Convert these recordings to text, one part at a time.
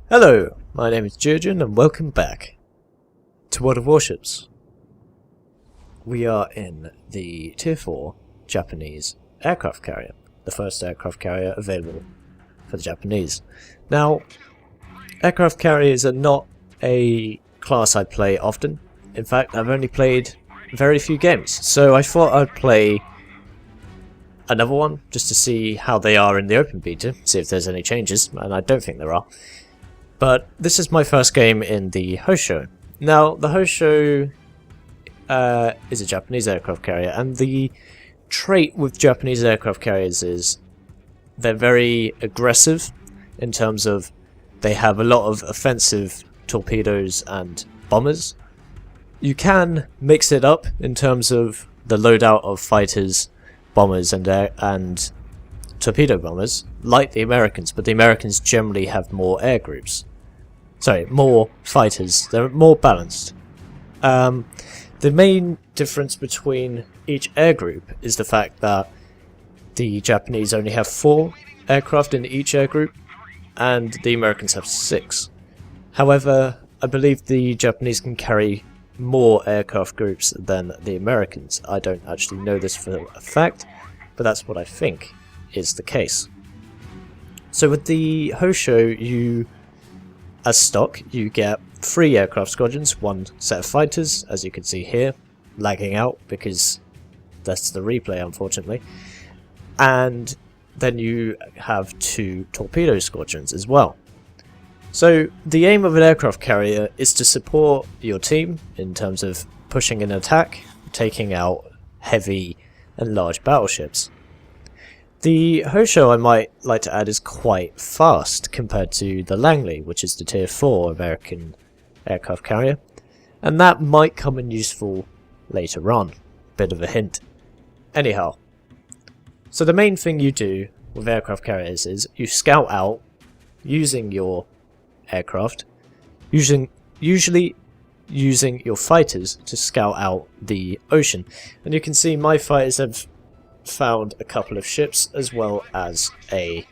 Hello, my name is Geogen and welcome back to World of Warships. We are in the Tier 4 Japanese aircraft carrier, the first aircraft carrier available for the Japanese. Now, aircraft carriers are not a class I play often. In fact, I've only played very few games, so I thought I'd play another one just to see how they are in the open beta, see if there's any changes, and I don't think there are. But this is my first game in the Hōshō. Now, the Hōshō is a Japanese aircraft carrier, and the trait with Japanese aircraft carriers is they're very aggressive in terms of they have a lot of offensive torpedoes and bombers. You can mix it up in terms of the loadout of fighters, bombers and torpedo bombers, like the Americans, but the Americans generally have more air groups. Sorry, more fighters. They're more balanced. The main difference between each air group is the fact that the Japanese only have 4 aircraft in each air group, and the Americans have 6. However, I believe the Japanese can carry more aircraft groups than the Americans. I don't actually know this for a fact, but that's what I think is the case. So with the Hōshō, as stock, you get 3 aircraft squadrons, 1 set of fighters, as you can see here, lagging out because that's the replay unfortunately, and then you have 2 torpedo squadrons as well. So the aim of an aircraft carrier is to support your team in terms of pushing an attack, taking out heavy and large battleships. The Hōshō, I might like to add, is quite fast compared to the Langley, which is the Tier 4 American aircraft carrier, and that might come in useful later on. Bit of a hint. Anyhow, so the main thing you do with aircraft carriers is you scout out using your aircraft, usually using your fighters to scout out the ocean. And you can see my fighters have found a couple of ships as well as a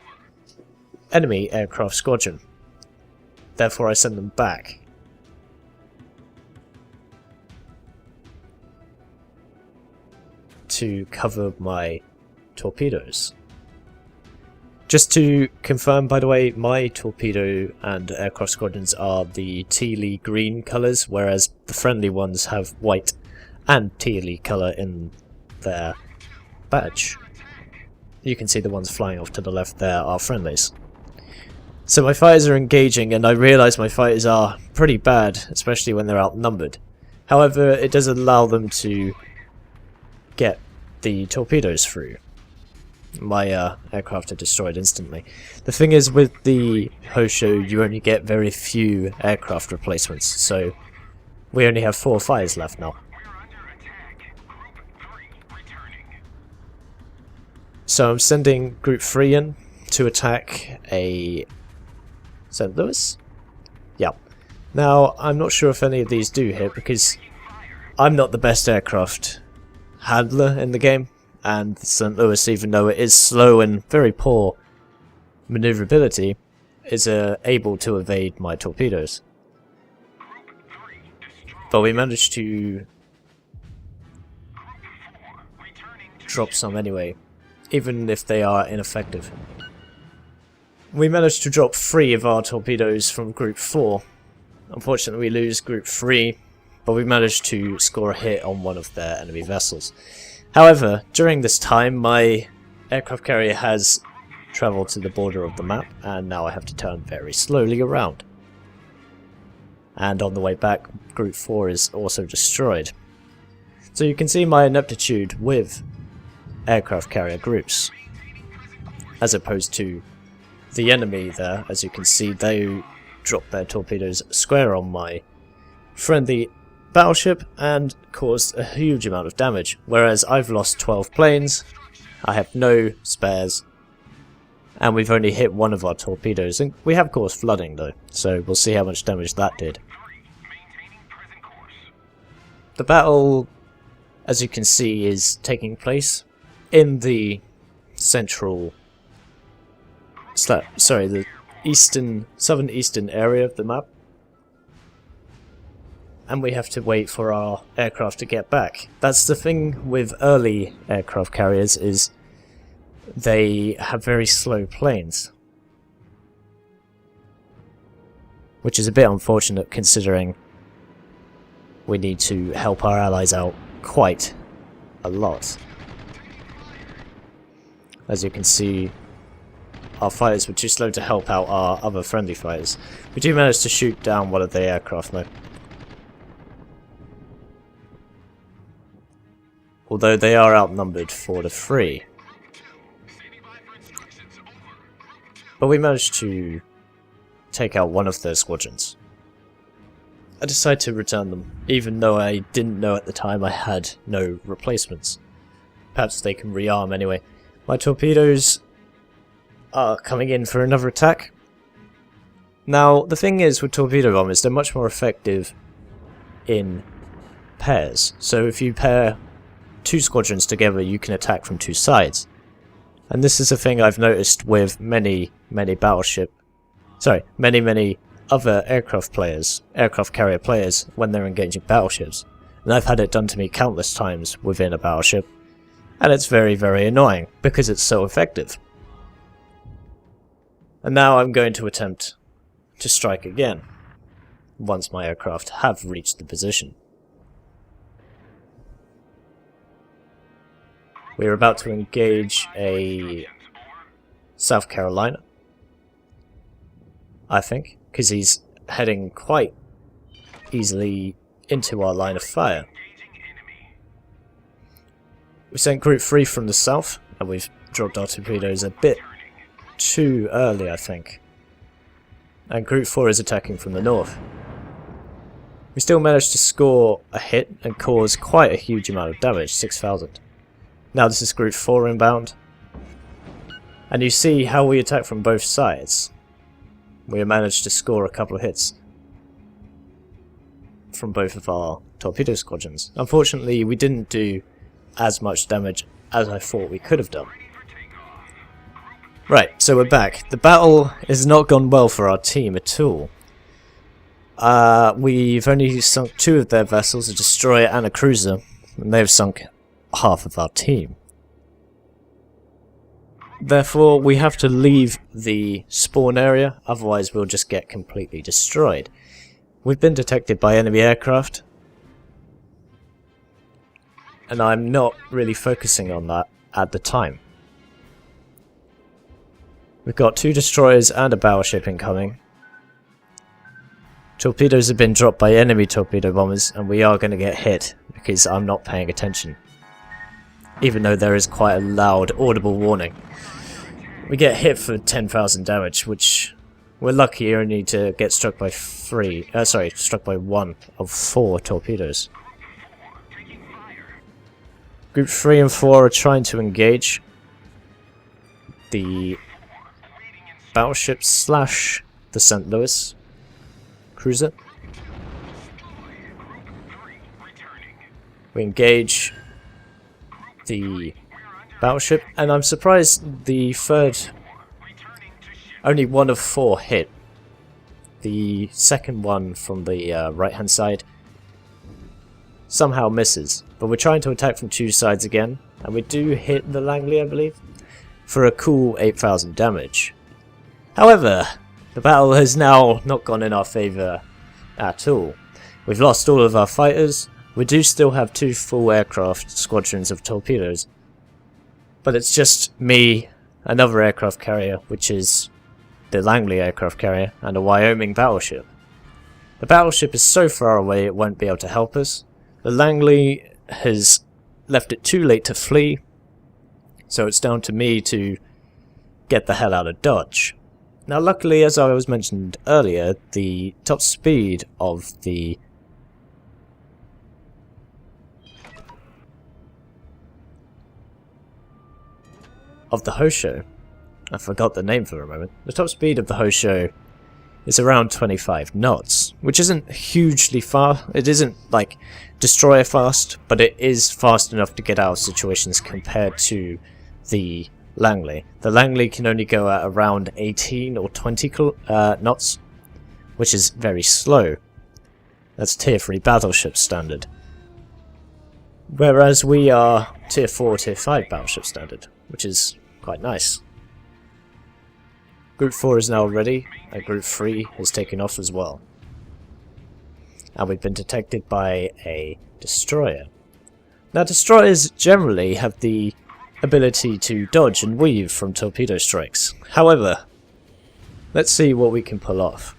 enemy aircraft squadron. Therefore I send them back. To cover my torpedoes. Just to confirm, by the way, my torpedo and aircraft squadrons are the tealy green colours, whereas the friendly ones have white and tealy colour in their badge. You can see the ones flying off to the left there are friendlies. So my fighters are engaging, and I realise my fighters are pretty bad, especially when they're outnumbered. However, it does allow them to get the torpedoes through. My aircraft are destroyed instantly. The thing is, with the Hōshō, you only get very few aircraft replacements, so we only have 4 fighters left now. So I'm sending Group 3 in to attack a St. Louis? Yep. Now, I'm not sure if any of these do hit, because I'm not the best aircraft handler in the game, and St. Louis, even though it is slow and very poor maneuverability, is able to evade my torpedoes. But we managed to drop some anyway, even if they are ineffective. We managed to drop 3 of our torpedoes from Group 4. Unfortunately, we lose Group 3, but we managed to score a hit on one of their enemy vessels. However, during this time, my aircraft carrier has travelled to the border of the map, and now I have to turn very slowly around. And on the way back, Group 4 is also destroyed. So you can see my ineptitude with aircraft carrier groups, as opposed to the enemy there. As you can see, they dropped their torpedoes square on my friendly battleship and caused a huge amount of damage, whereas I've lost 12 planes, I have no spares, and we've only hit 1 of our torpedoes, and we have caused flooding though, so we'll see how much damage that did. The battle, as you can see, is taking place in the central the southern eastern area of the map. And we have to wait for our aircraft to get back. That's the thing with early aircraft carriers, is they have very slow planes. Which is a bit unfortunate considering we need to help our allies out quite a lot. As you can see, our fighters were too slow to help out our other friendly fighters. We do manage to shoot down one of the aircraft though. Although they are outnumbered 4-3. But we managed to take out one of their squadrons. I decided to return them, even though I didn't know at the time I had no replacements. Perhaps they can rearm anyway. My torpedoes are coming in for another attack. Now, the thing is with torpedo bombers, they're much more effective in pairs. So if you pair 2 squadrons together, you can attack from 2 sides. And this is a thing I've noticed with many other aircraft carrier players when they're engaging battleships. And I've had it done to me countless times within a battleship. And it's very, very annoying because it's so effective. And now I'm going to attempt to strike again once my aircraft have reached the position. We are about to engage a South Carolina, I think, because he's heading quite easily into our line of fire. We sent Group 3 from the south, and we've dropped our torpedoes a bit too early, I think. And Group 4 is attacking from the north. We still managed to score a hit and cause quite a huge amount of damage, 6,000. Now this is Group 4 inbound. And you see how we attack from both sides. We managed to score a couple of hits from both of our torpedo squadrons. Unfortunately, we didn't do as much damage as I thought we could have done. Right, so we're back. The battle has not gone well for our team at all. We've only sunk 2 of their vessels, a destroyer and a cruiser, and they've sunk half of our team. Therefore, we have to leave the spawn area, otherwise we'll just get completely destroyed. We've been detected by enemy aircraft, and I'm not really focusing on that at the time. We've got 2 destroyers and a battleship incoming. Torpedoes have been dropped by enemy torpedo bombers, and we are going to get hit because I'm not paying attention. Even though there is quite a loud, audible warning. We get hit for 10,000 damage, which we're lucky only to get struck by struck by 1 of 4 torpedoes. Group 3 and 4 are trying to engage the battleship / the St. Louis cruiser. We engage the battleship, and I'm surprised the third, only 1 of 4 hit. The second one from the right hand side somehow misses, but we're trying to attack from 2 sides again, and we do hit the Langley, I believe, for a cool 8,000 damage. However, the battle has now not gone in our favour at all. We've lost all of our fighters. We do still have 2 full aircraft squadrons of torpedoes, but it's just me, another aircraft carrier, which is the Langley aircraft carrier, and a Wyoming battleship. The battleship is so far away it won't be able to help us. The Langley has left it too late to flee, so it's down to me to get the hell out of Dodge. Now luckily, as I was mentioned earlier, the top speed of the Hōshō, I forgot the name for a moment. The top speed of the Hōshō is around 25 knots, which isn't hugely fast. It isn't like destroyer fast, but it is fast enough to get out of situations compared to the Langley. The Langley can only go at around 18 or 20 knots, which is very slow. That's tier 3 battleship standard. Whereas we are tier 4, tier 5 battleship standard, which is quite nice. Group 4 is now ready, and Group 3 is taking off as well. And we've been detected by a destroyer. Now, destroyers generally have the ability to dodge and weave from torpedo strikes. However, let's see what we can pull off.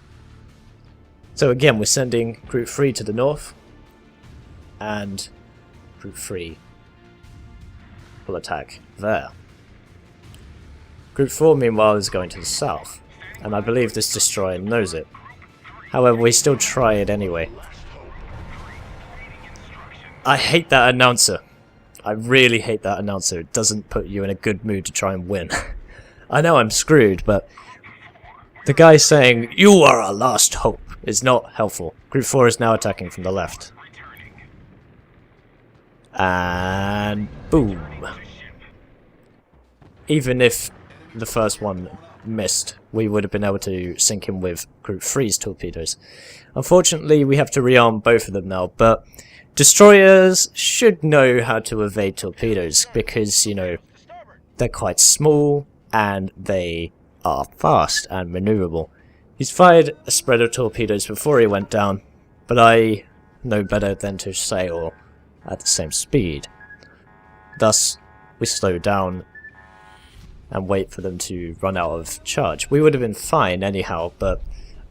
So again, we're sending Group 3 to the north, and Group 3 will attack there. Group 4, meanwhile, is going to the south, and I believe this destroyer knows it. However, we still try it anyway. I hate that announcer. I really hate that announcer. It doesn't put you in a good mood to try and win. I know I'm screwed, but the guy saying, "You are our last hope," is not helpful. Group 4 is now attacking from the left. And boom. Even if the first one missed, we would have been able to sink him with Group 3's torpedoes. Unfortunately, we have to rearm both of them now, but destroyers should know how to evade torpedoes because, you know, they're quite small and they are fast and maneuverable. He's fired a spread of torpedoes before he went down, but I know better than to sail at the same speed. Thus, we slow down and wait for them to run out of charge. We would have been fine anyhow, but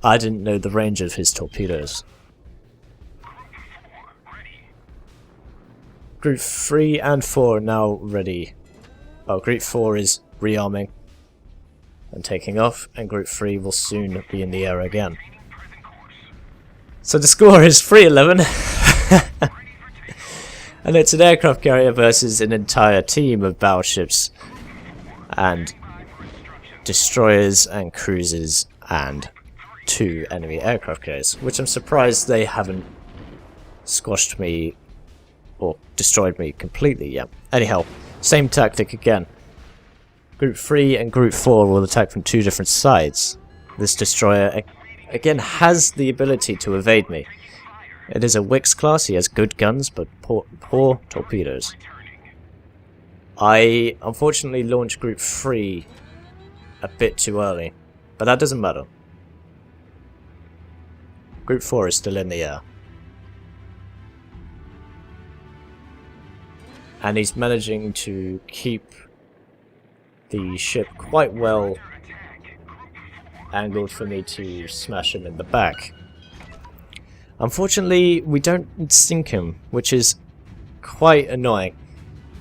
I didn't know the range of his torpedoes. Group 3 and 4 are now ready. Oh, Group 4 is rearming and taking off, and Group 3 will soon be in the air again. So the score is 3-11. And it's an aircraft carrier versus an entire team of battleships and destroyers and cruisers and 2 enemy aircraft carriers, which I'm surprised they haven't squashed me or destroyed me completely yet. Anyhow, same tactic again. Group 3 and Group 4 will attack from 2 different sides. This destroyer again has the ability to evade me. It is a Wix class, he has good guns but poor torpedoes. I unfortunately launched Group 3 a bit too early, but that doesn't matter. Group 4 is still in the air. And he's managing to keep the ship quite well angled for me to smash him in the back. Unfortunately, we don't sink him, which is quite annoying.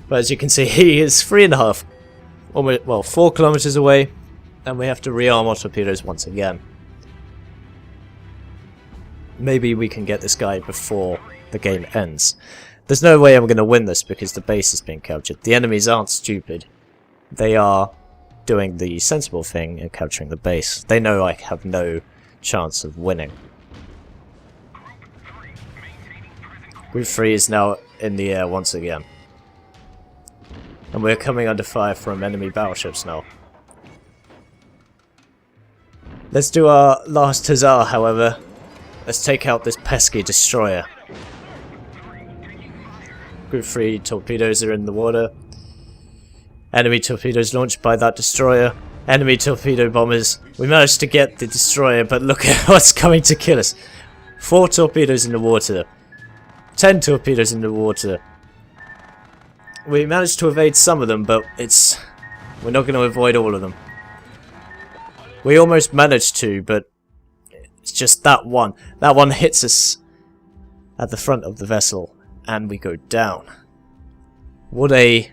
But as you can see, he is 3.5, almost, well, 4 kilometers away, and we have to rearm our torpedoes once again. Maybe we can get this guy before the game ends. There's no way I'm going to win this because the base is being captured. The enemies aren't stupid. They are doing the sensible thing and capturing the base. They know I have no chance of winning. Group 3 is now in the air once again. And we're coming under fire from enemy battleships now. Let's do our last huzzah, however. Let's take out this pesky destroyer. Group 3 torpedoes are in the water. Enemy torpedoes launched by that destroyer. Enemy torpedo bombers. We managed to get the destroyer, but look at what's coming to kill us. 4 torpedoes in the water. 10 torpedoes in the water. We managed to evade some of them, but we're not going to avoid all of them. We almost managed to, but it's just that one. That one hits us at the front of the vessel, and we go down. What a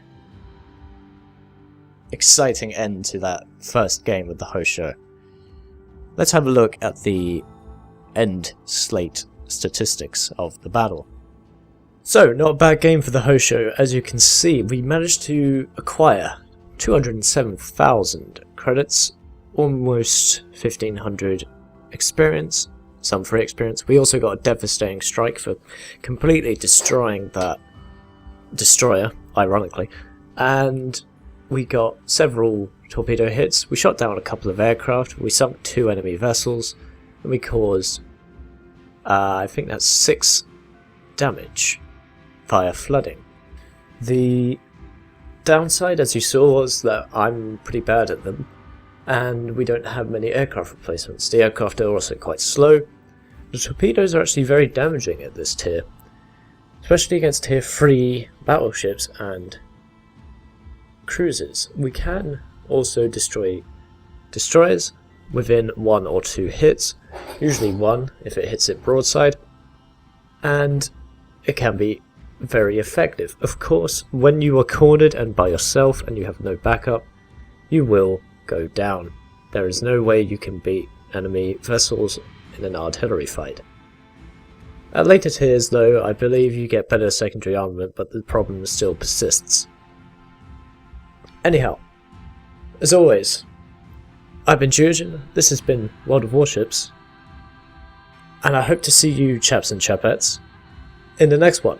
exciting end to that first game with the Hōshō. Let's have a look at the end slate statistics of the battle. So, not a bad game for the Hōshō. As you can see, we managed to acquire 207,000 credits, almost 1,500 experience, some free experience. We also got a devastating strike for completely destroying that destroyer, ironically, and we got several torpedo hits, we shot down a couple of aircraft, we sunk 2 enemy vessels, and we caused, I think that's 6 damage via flooding. The downside, as you saw, was that I'm pretty bad at them, and we don't have many aircraft replacements. The aircraft are also quite slow. The torpedoes are actually very damaging at this tier, especially against tier 3 battleships and cruisers. We can also destroy destroyers within 1 or 2 hits, usually 1 if it hits it broadside, and it can be very effective. Of course, when you are cornered and by yourself and you have no backup, you will go down. There is no way you can beat enemy vessels in an artillery fight. At later tiers though, I believe you get better secondary armament, but the problem still persists. Anyhow, as always, I've been Geogen, this has been World of Warships, and I hope to see you chaps and chapettes in the next one.